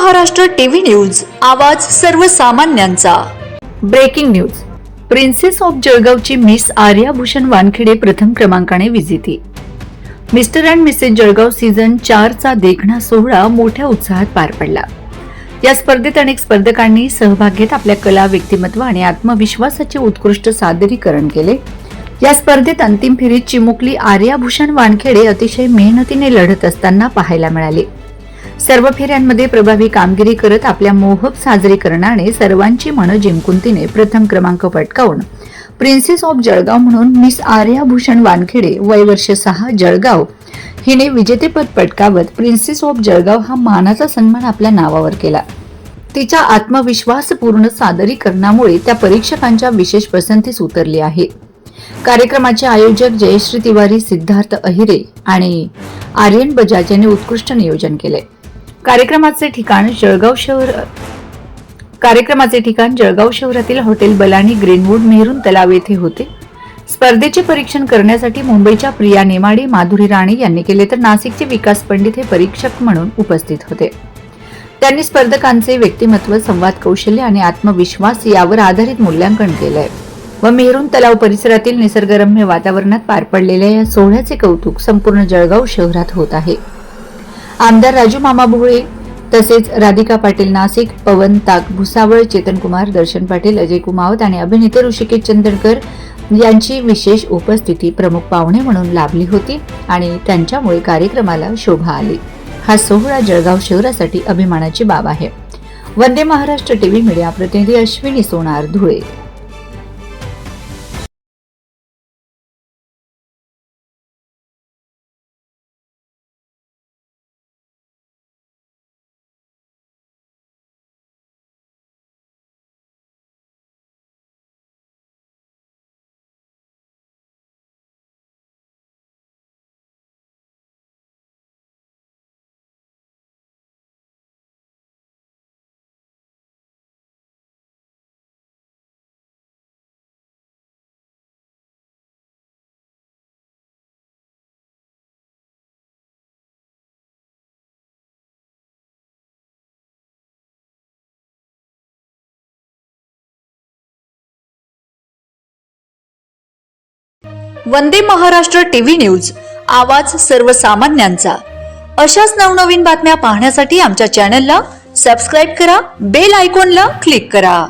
Maharashtra TV news, आवाज सर्वसामान्यांचा। Breaking news. Princess of जळगावची मिस आर्या भूषण वानखेडे प्रथम क्रमांकाने विजेती। Mister and missus Jalgaon season 4 चा देखणा सोहळा मोठ्या उत्साहात पार पडला। या स्पर्धेत अनेक स्पर्धकांनी सहभाग घेत आपल्या कला, व्यक्तिमत्व आणि आत्मविश्वासाचे उत्कृष्ट सादरीकरण केले। या स्पर्धेत अंतिम फेरीत चिमुकली आर्या भूषण वानखेडे अतिशय मेहनतीने लढत असताना पाहायला मिळाली। सर्व फेऱ्यांमध्ये प्रभावी कामगिरी करत आपल्या मोहक सादरीकरणाने सर्वांची मनं जिंकून तिने प्रथम क्रमांक पटकावून प्रिन्सेस ऑफ जळगाव म्हणून मिस आर्या भूषण वानखेडे वय वर्ष 6 जळगाव हिने विजेतेपद पटकावत प्रिन्सेस ऑफ जळगाव हा मानाचा सन्मान आपल्या नावावर केला। तिच्या आत्मविश्वासपूर्ण सादरीकरणामुळे त्या परीक्षकांच्या विशेष पसंतीस उतरली आहे। कार्यक्रमाचे आयोजक जयश्री तिवारी, सिद्धार्थ अहिरे आणि आर्यन बजाज यांनी उत्कृष्ट नियोजन केले। कार्यक्रमाचे ठिकाण जळगाव शहरातील हॉटेल बलानी ग्रीनवूड मेहरून तलाव येथे होते। स्पर्धेचे परीक्षण करण्यासाठी मुंबईच्या प्रिया नेमाडे, माधुरी राणे यांनी केले, तर नाशिकचे विकास पंडित हे परीक्षक म्हणून उपस्थित होते। त्यांनी स्पर्धकांचे व्यक्तिमत्व, संवाद कौशल्य आणि आत्मविश्वास यावर आधारित मूल्यांकन केले व मेहरून तलाव परिसरातील निसर्गरम्य वातावरणात पार पडलेल्या या सोहळ्याचे कौतुक संपूर्ण जळगाव शहरात होत आहे। आमदार राजू मामा भोळे तसेच राधिका पाटील नाशिक, पवन ताक भुसावळ, चेतन कुमार, दर्शन पाटील, अजय कुमावत आणि अभिनेते ऋषिकेश चंदनकर यांची विशेष उपस्थिती प्रमुख पाहुणे म्हणून लाभली होती आणि त्यांच्यामुळे कार्यक्रमाला शोभा आली। हा सोहळा जळगाव शहरासाठी अभिमानाची बाब आहे। वंदे महाराष्ट्र टीव्ही मीडिया प्रतिनिधी अश्विनी सोनार, धुळे। वंदे महाराष्ट्र टीव्ही न्यूज, आवाज सर्वसामान्यांचा। अशाच नवनवीन बातम्या पाहण्यासाठी आमच्या चॅनलला सबस्क्राइब करा, बेल आयकॉनला क्लिक करा।